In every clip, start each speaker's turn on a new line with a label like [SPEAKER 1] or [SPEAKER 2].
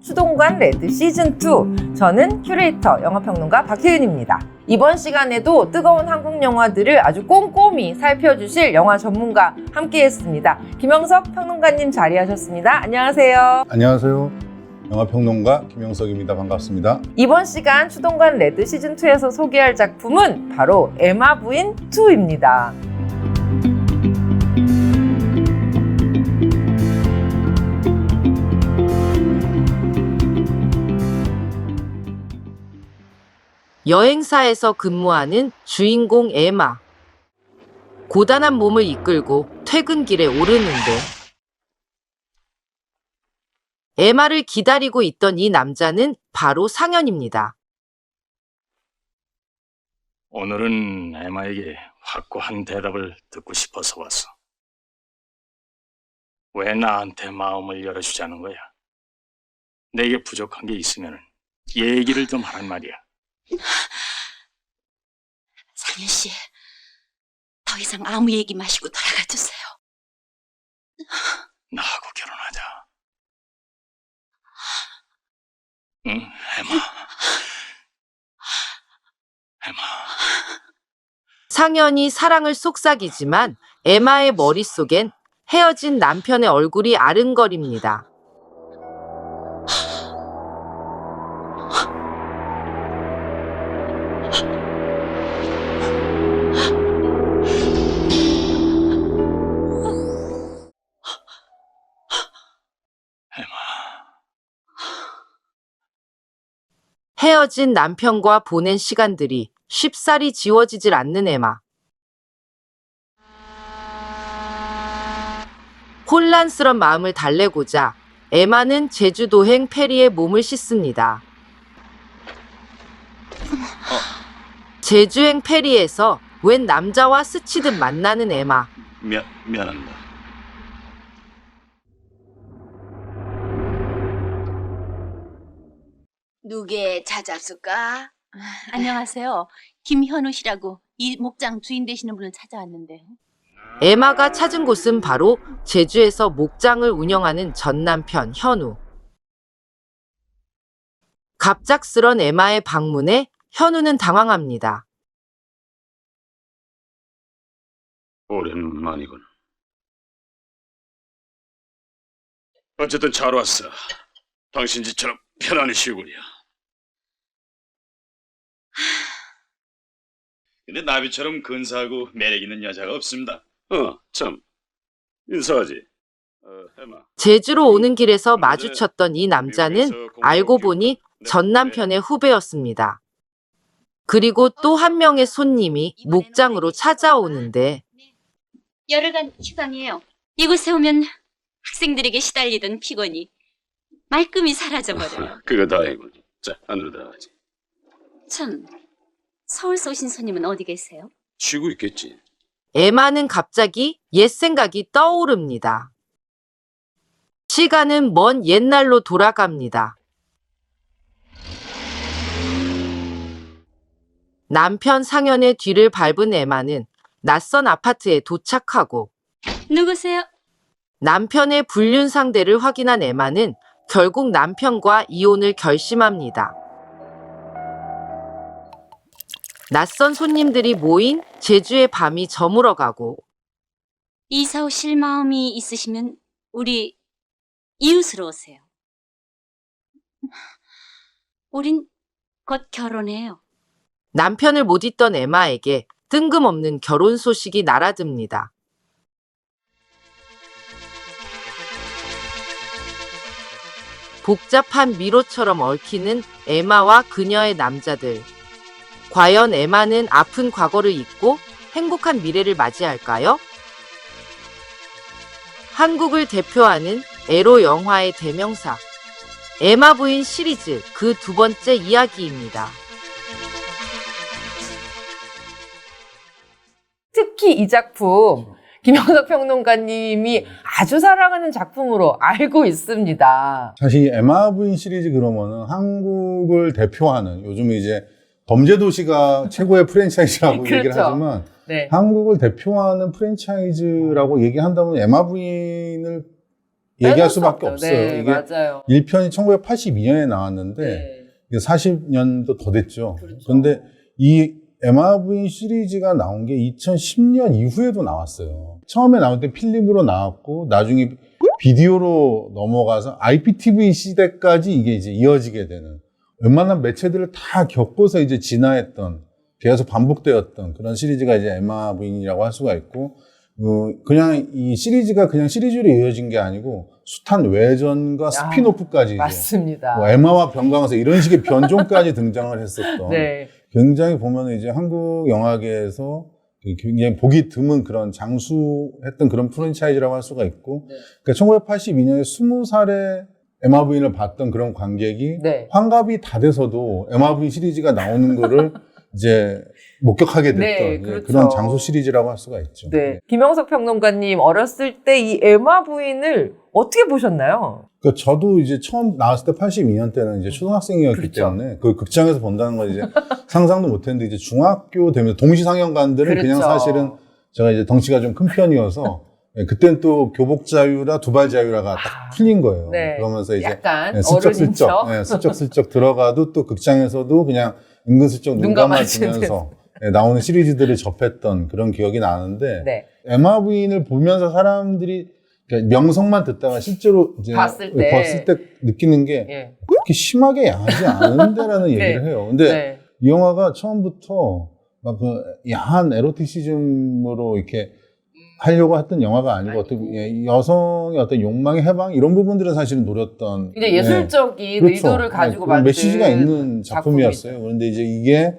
[SPEAKER 1] 추동관 레드 시즌2, 저는 큐레이터 영화평론가 박혜윤입니다. 이번 시간에도 뜨거운 한국 영화들을 아주 꼼꼼히 살펴주실 영화 전문가 함께했습니다. 김영석 평론가님 자리하셨습니다. 안녕하세요.
[SPEAKER 2] 안녕하세요. 영화평론가 김영석입니다. 반갑습니다.
[SPEAKER 1] 이번 시간 추동관 레드 시즌2에서 소개할 작품은 바로 에마 부인 2입니다. 여행사에서 근무하는 주인공 에마. 고단한 몸을 이끌고 퇴근길에 오르는데 에마를 기다리고 있던 이 남자는 바로 상현입니다.
[SPEAKER 3] 오늘은 에마에게 확고한 대답을 듣고 싶어서 왔어. 왜 나한테 마음을 열어주자는 거야? 내게 부족한 게 있으면 얘기를 좀 하란 말이야.
[SPEAKER 4] 상현 씨, 더 이상 아무 얘기 마시고 돌아가 주세요.
[SPEAKER 3] 나하고 결혼하자. 응, 에마. 에마.
[SPEAKER 1] 상현이 사랑을 속삭이지만 에마의 머릿속엔 헤어진 남편의 얼굴이 아른거립니다. 헤어진 남편과 보낸 시간들이 쉽사리 지워지질 않는 에마. 혼란스런 마음을 달래고자 에마는 제주도행 페리에 몸을 싣습니다. 제주행 페리에서 웬 남자와 스치듯 만나는 에마.
[SPEAKER 3] 미안합니다.
[SPEAKER 4] 누게 찾았을까? 안녕하세요. 김현우 씨라고 이 목장 주인 되시는 분을 찾아왔는데요.
[SPEAKER 1] 에마가 찾은 곳은 바로 제주에서 목장을 운영하는 전 남편 현우. 갑작스런 에마의 방문에 현우는 당황합니다.
[SPEAKER 3] 오랜만이군. 어쨌든 잘 왔어. 당신 집처럼 편안히 쉬구려. 근데 나비처럼 근사하고 매력 있는 여자가 없습니다. 참. 인사하지. 해마.
[SPEAKER 1] 제주로 오는 길에서 마주쳤던 이 남자는 알고 보니 전 남편의 후배였습니다. 그리고 또 한 명의 손님이 목장으로 찾아오는데
[SPEAKER 4] 열흘간 휴강이에요. 이곳에 오면 학생들에게 시달리던 피곤이 말끔히 사라져버려요.
[SPEAKER 3] 그거 다행이군. 자, 안으로 들어가지.
[SPEAKER 4] 참, 서울서 오신 손님은 어디 계세요?
[SPEAKER 3] 쉬고 있겠지.
[SPEAKER 1] 에마는 갑자기 옛 생각이 떠오릅니다. 시간은 먼 옛날로 돌아갑니다. 남편 상현의 뒤를 밟은 에마는 낯선 아파트에 도착하고
[SPEAKER 4] 누구세요?
[SPEAKER 1] 남편의 불륜 상대를 확인한 에마는 결국 남편과 이혼을 결심합니다. 낯선 손님들이 모인 제주의 밤이 저물어가고
[SPEAKER 4] 이사 오실 마음이 있으시면 우리 이웃으로 오세요. 우린 곧 결혼해요.
[SPEAKER 1] 남편을 못 잇던 에마에게 뜬금없는 결혼 소식이 날아듭니다. 복잡한 미로처럼 얽히는 에마와 그녀의 남자들. 과연 에마는 아픈 과거를 잊고 행복한 미래를 맞이할까요? 한국을 대표하는 에로 영화의 대명사 에마 부인 시리즈 그 두 번째 이야기입니다. 특히 이 작품 김영석 평론가님이 아주 사랑하는 작품으로 알고 있습니다.
[SPEAKER 2] 사실 이 에마 부인 시리즈 그러면은 한국을 대표하는 요즘 이제 범죄도시가 최고의 프랜차이즈라고
[SPEAKER 1] 그렇죠.
[SPEAKER 2] 얘기를 하지만
[SPEAKER 1] 네.
[SPEAKER 2] 한국을 대표하는 프랜차이즈라고 얘기한다면 에마 부인을 얘기할 수밖에 없어요.
[SPEAKER 1] 네,
[SPEAKER 2] 이게
[SPEAKER 1] 맞아요.
[SPEAKER 2] 1편이 1982년에 나왔는데
[SPEAKER 1] 네.
[SPEAKER 2] 이게 40년도 더 됐죠.
[SPEAKER 1] 그렇죠.
[SPEAKER 2] 그런데 이 에마 부인 시리즈가 나온 게 2010년 이후에도 나왔어요. 처음에 나올 때 필름으로 나왔고 나중에 비디오로 넘어가서 IPTV 시대까지 이게 이제 이어지게 되는 웬만한 매체들을 다 겪고서 이제 진화했던 계속 반복되었던 그런 시리즈가 이제 에마 부인이라고 할 수가 있고 그냥 이 시리즈가 그냥 시리즈로 이어진 게 아니고 숱한 외전과 스피노프까지
[SPEAKER 1] 맞습니다.
[SPEAKER 2] 뭐 에마와 병강에서 이런 식의 변종까지 등장을 했었던
[SPEAKER 1] 네.
[SPEAKER 2] 굉장히 보면 이제 한국 영화계에서 굉장히 보기 드문 그런 장수했던 그런 프랜차이즈라고 할 수가 있고
[SPEAKER 1] 네.
[SPEAKER 2] 그러니까 1982년에 20살에 에마 부인을 봤던 그런 관객이
[SPEAKER 1] 네.
[SPEAKER 2] 환갑이 다 돼서도 에마 부인 시리즈가 나오는 거를 이제 목격하게 됐던
[SPEAKER 1] 네, 그렇죠.
[SPEAKER 2] 그런 장수 시리즈라고 할 수가 있죠.
[SPEAKER 1] 네. 김영석 평론가님 어렸을 때 이 에마 부인을 어떻게 보셨나요?
[SPEAKER 2] 그러니까 저도 이제 처음 나왔을 때 82년 때는 이제 초등학생이었기
[SPEAKER 1] 그렇죠.
[SPEAKER 2] 때문에 그 극장에서 본다는 건 이제 상상도 못 했는데 이제 중학교 되면서 동시상영관들은
[SPEAKER 1] 그렇죠.
[SPEAKER 2] 그냥 사실은 제가 이제 덩치가 좀 큰 편이어서 그때는 또 교복 자유라 두발 자유라가 딱 풀린 거예요.
[SPEAKER 1] 네.
[SPEAKER 2] 그러면서 이제
[SPEAKER 1] 약간
[SPEAKER 2] 슬쩍슬쩍
[SPEAKER 1] 어른인 척.
[SPEAKER 2] 슬쩍슬쩍 들어가도 또 극장에서도 그냥 은근슬쩍 눈 감아주면서 나오는 시리즈들을 접했던 그런 기억이 나는데
[SPEAKER 1] 네.
[SPEAKER 2] 에마 부인을 보면서 사람들이 그러니까 명성만 듣다가 실제로 이제
[SPEAKER 1] 봤을 때
[SPEAKER 2] 느끼는 게
[SPEAKER 1] 예.
[SPEAKER 2] 그렇게 심하게 야하지 않은데라는 얘기를 해요. 근데
[SPEAKER 1] 네.
[SPEAKER 2] 이 영화가 처음부터 막 그 야한 에로티시즘으로 이렇게 하려고 했던 영화가 아니고 어떤 여성의 어떤 욕망의 해방 이런 부분들은 사실은 노렸던
[SPEAKER 1] 이제 예술적인
[SPEAKER 2] 그렇죠.
[SPEAKER 1] 의도를 가지고
[SPEAKER 2] 그런
[SPEAKER 1] 만든
[SPEAKER 2] 메시지가 있는 작품이었어요. 그런데 이제 이게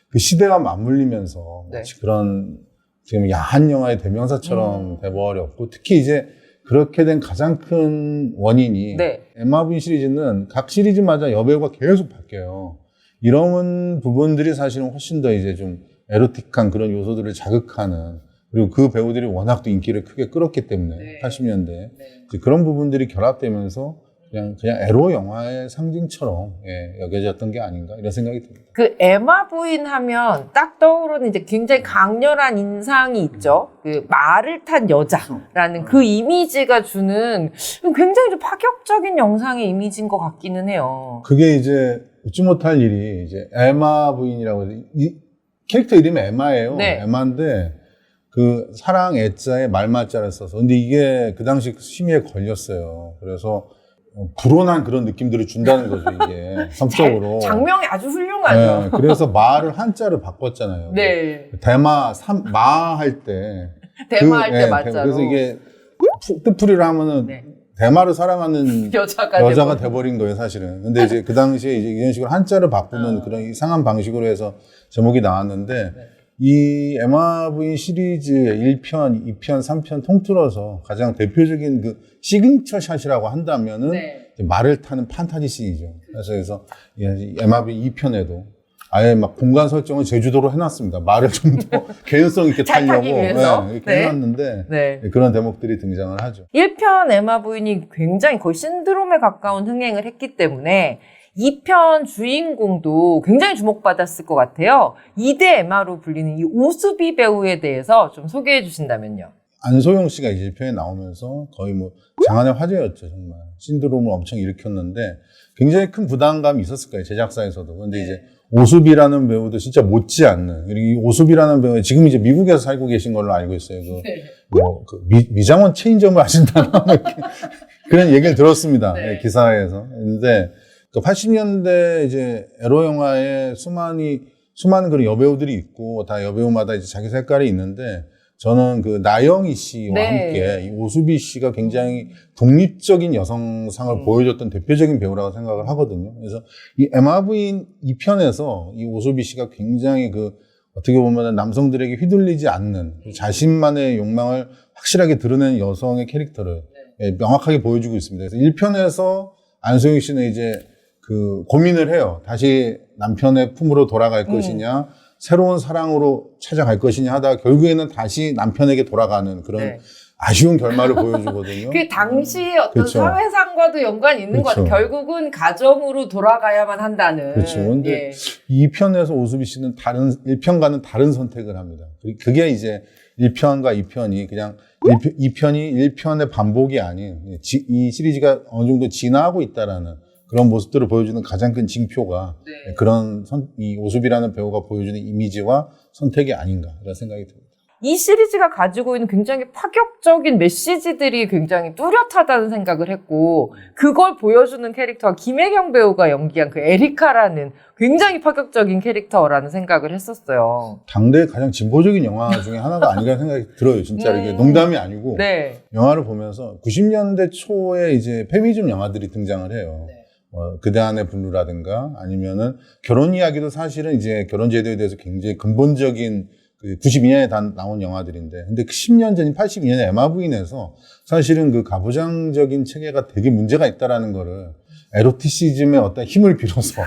[SPEAKER 2] 그 시대와 맞물리면서
[SPEAKER 1] 네.
[SPEAKER 2] 마치 그런 지금 야한 영화의 대명사처럼 돼버렸고 특히 이제 그렇게 된 가장 큰 원인이
[SPEAKER 1] 네.
[SPEAKER 2] 에마 부인 시리즈는 각 시리즈마다 여배우가 계속 바뀌어요. 이런 부분들이 사실은 훨씬 더 이제 좀 에로틱한 그런 요소들을 자극하는 그리고 그 배우들이 워낙 또 인기를 크게 끌었기 때문에
[SPEAKER 1] 네.
[SPEAKER 2] 80년대에 그런 부분들이 결합되면서 그냥 에로 영화의 상징처럼 여겨졌던 게 아닌가 이런 생각이 듭니다.
[SPEAKER 1] 그 에마 부인 하면 딱 떠오르는 이제 굉장히 강렬한 인상이 있죠. 그 말을 탄 여자라는 그 이미지가 주는 굉장히 좀 파격적인 영상의 이미지인 것 같기는 해요.
[SPEAKER 2] 그게 이제 웃지 못할 일이 이제 에마 부인이라고 해서 이 캐릭터 이름이 에마예요.
[SPEAKER 1] 네.
[SPEAKER 2] 에마인데 그 사랑 애자에 말맞자를 써서 근데 이게 그 당시 심의에 걸렸어요. 그래서 불온한 그런 느낌들을 준다는 거죠, 이게. 성적으로.
[SPEAKER 1] 장명이 아주 훌륭하죠.
[SPEAKER 2] 네, 그래서 마를 한자를 바꿨잖아요.
[SPEAKER 1] 네.
[SPEAKER 2] 대마, 마 할 때.
[SPEAKER 1] 대마할 때 맞자로.
[SPEAKER 2] 그래서 이게 뜻풀이를 하면은
[SPEAKER 1] 네.
[SPEAKER 2] 대마를 사랑하는
[SPEAKER 1] 여자가
[SPEAKER 2] 돼버린 거예요, 사실은. 근데 이제 그 당시에 이제 이런 식으로 한자를 바꾸는 그런 이상한 방식으로 해서 제목이 나왔는데 이 에마 부인 시리즈 1편, 2편, 3편 통틀어서 가장 대표적인 그 시그니처 샷이라고 한다면은 말을 타는 판타지 씬이죠. 그래서 에마 부인 2편에도 아예 막 공간 설정을 제주도로 해놨습니다. 말을 좀 더 개연성 있게 타려고 이렇게 해놨는데 그런 대목들이 등장을 하죠.
[SPEAKER 1] 1편 에마 부인이 굉장히 거의 신드롬에 가까운 흥행을 했기 때문에 2편 주인공도 굉장히 주목받았을 것 같아요. 2대 에마로 불리는 이 오수비 배우에 대해서 좀 소개해 주신다면요.
[SPEAKER 2] 안소영 씨가 이제 1편에 나오면서 거의 뭐 장안의 화제였죠, 정말. 신드롬을 엄청 일으켰는데 굉장히 큰 부담감이 있었을 거예요, 제작사에서도. 근데 이제 오수비라는 배우도 진짜 못지않는, 그리고 이 오수비라는 배우 지금 이제 미국에서 살고 계신 걸로 알고 있어요. 미장원 체인점을 하신다나 그런 얘기를 들었습니다. 기사에서. 근데 80년대 이제 에로 영화에 수많은 그런 여배우들이 있고 다 여배우마다 이제 자기 색깔이 있는데 저는 그 나영희 씨와 함께 이 오수비 씨가 굉장히 독립적인 여성상을 보여줬던 대표적인 배우라고 생각을 하거든요. 그래서 이 에마 부인 2편에서 이 오수비 씨가 굉장히 그 어떻게 보면 남성들에게 휘둘리지 않는 자신만의 욕망을 확실하게 드러내는 여성의 캐릭터를 명확하게 보여주고 있습니다. 그래서 1편에서 안소영 씨는 이제 그 고민을 해요. 다시 남편의 품으로 돌아갈 것이냐, 새로운 사랑으로 찾아갈 것이냐 하다가 결국에는 다시 남편에게 돌아가는 그런 아쉬운 결말을 보여주거든요.
[SPEAKER 1] 그 당시의 어떤
[SPEAKER 2] 그렇죠.
[SPEAKER 1] 사회상과도 연관이 있는 것 같아요.
[SPEAKER 2] 그렇죠.
[SPEAKER 1] 결국은 가정으로 돌아가야만 한다는.
[SPEAKER 2] 그렇죠. 근데
[SPEAKER 1] 예.
[SPEAKER 2] 2편에서 오수비 씨는 1편과는 다른 선택을 합니다. 그게 이제 1편과 2편이 그냥 2편이 1편의 반복이 아닌 이 시리즈가 어느 정도 진화하고 있다라는 그런 모습들을 보여주는 가장 큰 징표가
[SPEAKER 1] 네.
[SPEAKER 2] 그런 이 오수비라는 배우가 보여주는 이미지와 선택이 아닌가 이런 생각이 듭니다.
[SPEAKER 1] 이 시리즈가 가지고 있는 굉장히 파격적인 메시지들이 굉장히 뚜렷하다는 생각을 했고, 그걸 보여주는 캐릭터가 김혜경 배우가 연기한 그 에리카라는 굉장히 파격적인 캐릭터라는 생각을 했었어요.
[SPEAKER 2] 당대의 가장 진보적인 영화 중에 하나가 아닌가 생각이 들어요. 진짜 이게 농담이 아니고
[SPEAKER 1] 네.
[SPEAKER 2] 영화를 보면서 90년대 초에 이제 페미니즘 영화들이 등장을 해요.
[SPEAKER 1] 네.
[SPEAKER 2] 그대안의 블루라든가 아니면은 결혼 이야기도 사실은 이제 결혼 제도에 대해서 굉장히 근본적인 92년에 나온 영화들인데, 근데 10년 전인 82년에 에마 부인에서 사실은 그 가부장적인 체계가 되게 문제가 있다라는 거를 에로티시즘의 어떤 힘을 빌어서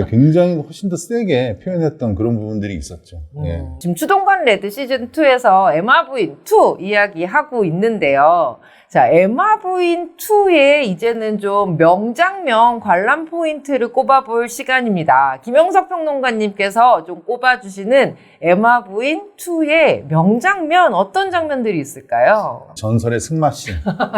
[SPEAKER 2] 굉장히 훨씬 더 세게 표현했던 그런 부분들이 있었죠. 예.
[SPEAKER 1] 지금 추동관 레드 시즌2에서 에마 부인 2 이야기하고 있는데요. 자, 에마 부인 2에 이제는 좀 명장면 관람 포인트를 꼽아볼 시간입니다. 김영석 평론가님께서 좀 꼽아주시는 에마 부인 2의 명장면 어떤 장면들이 있을까요?
[SPEAKER 2] 전설의 승마씬.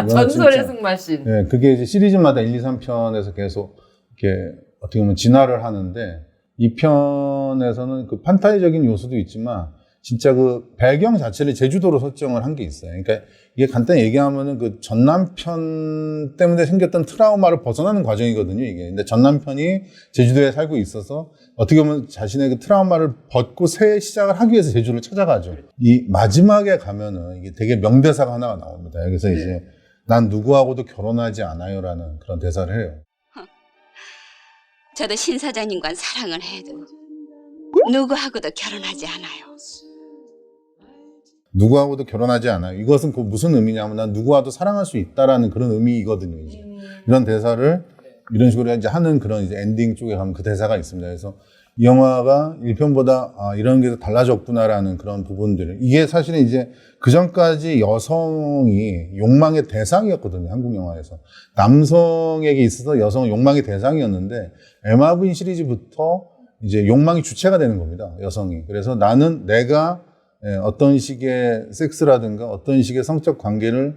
[SPEAKER 1] 전설의 승마씬.
[SPEAKER 2] 네, 그게 이제 시리즈마다 1, 2, 3편에서 계속 이렇게 어떻게 보면 진화를 하는데, 2편에서는 그 판타지적인 요소도 있지만 진짜 그 배경 자체를 제주도로 설정을 한 게 있어요. 그러니까 이게 간단히 얘기하면은 그 전 남편 때문에 생겼던 트라우마를 벗어나는 과정이거든요, 이게. 근데 전 남편이 제주도에 살고 있어서 어떻게 보면 자신의 그 트라우마를 벗고 새 시작을 하기 위해서 제주를 찾아가죠. 이 마지막에 가면은 이게 되게 명대사가 하나가 나옵니다. 여기서 이제 난 누구하고도 결혼하지 않아요라는 그런 대사를 해요.
[SPEAKER 5] 저도 신 사장님과 사랑을 해도 누구하고도 결혼하지 않아요.
[SPEAKER 2] 누구하고도 결혼하지 않아요. 이것은 그 무슨 의미냐면 난 누구와도 사랑할 수 있다라는 그런 의미이거든요. 이제. 이런 대사를 이런 식으로 이제 하는 그런 이제 엔딩 쪽에 가면 그 대사가 있습니다. 그래서 이 영화가 1편보다 이런 게 달라졌구나라는 그런 부분들. 이게 사실은 이제 그 전까지 여성이 욕망의 대상이었거든요. 한국 영화에서. 남성에게 있어서 여성은 욕망의 대상이었는데 에마 부인 시리즈부터 이제 욕망이 주체가 되는 겁니다. 여성이. 그래서 나는 내가 어떤 식의 섹스라든가 어떤 식의 성적 관계를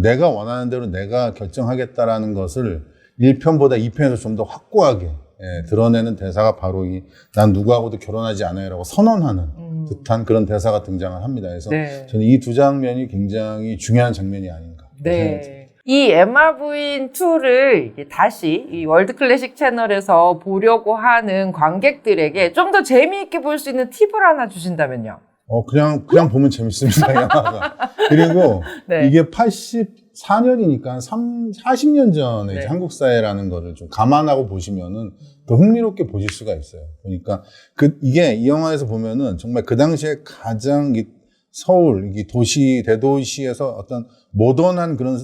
[SPEAKER 2] 내가 원하는 대로 내가 결정하겠다라는 것을 1편보다 2편에서 좀 더 확고하게 드러내는 대사가 바로 이 난 누구하고도 결혼하지 않아요라고 선언하는 듯한 그런 대사가 등장을 합니다. 그래서 저는 이 두 장면이 굉장히 중요한 장면이 아닌가.
[SPEAKER 1] 네. 이 에마 부인 2를 다시 이 월드 클래식 채널에서 보려고 하는 관객들에게 좀 더 재미있게 볼 수 있는 팁을 하나 주신다면요?
[SPEAKER 2] 그냥 보면 재밌습니다, 이 영화가. 그리고
[SPEAKER 1] 네.
[SPEAKER 2] 이게 84년이니까 40년 전에 이제 한국 사회라는 거를 좀 감안하고 보시면은 더 흥미롭게 보실 수가 있어요. 그러니까 이게 이 영화에서 보면은 정말 그 당시에 가장 서울, 이 대도시에서 어떤 모던한 그런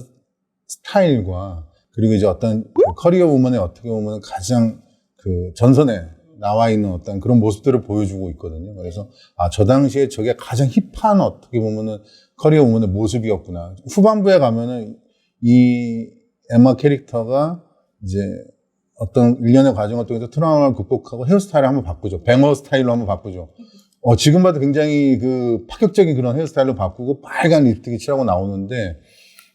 [SPEAKER 2] 스타일과 그리고 이제 어떤 커리어 우먼의 어떻게 보면 가장 그 전선에 나와 있는 어떤 그런 모습들을 보여주고 있거든요. 그래서 저 당시에 저게 가장 힙한 어떻게 보면은 커리어 우먼의 모습이었구나. 후반부에 가면은 이 에마 캐릭터가 이제 어떤 일련의 과정을 통해서 트라우마를 극복하고 헤어스타일을 한번 바꾸죠. 뱅어 스타일로 한번 바꾸죠. 지금 봐도 굉장히 그 파격적인 그런 헤어스타일로 바꾸고 빨간 립스틱을 칠하고 나오는데,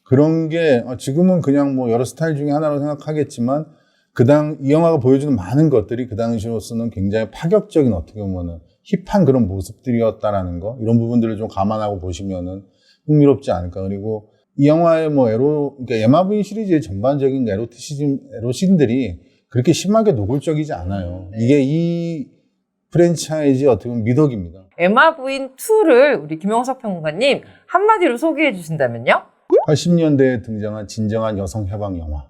[SPEAKER 2] 그런 게 지금은 그냥 뭐 여러 스타일 중에 하나로 생각하겠지만 이 영화가 보여주는 많은 것들이 그 당시로서는 굉장히 파격적인 어떻게 보면은 힙한 그런 모습들이었다라는 거, 이런 부분들을 좀 감안하고 보시면은 흥미롭지 않을까. 그리고 이 영화의 그러니까 에마 부인 시리즈의 전반적인 에로씬들이 그렇게 심하게 노골적이지 않아요. 이게 이 프랜차이즈의 어떻게 보면 미덕입니다.
[SPEAKER 1] 에마 부인 2를 우리 김영석 평론가님 한마디로 소개해 주신다면요?
[SPEAKER 2] 80년대에 등장한 진정한 여성 해방 영화.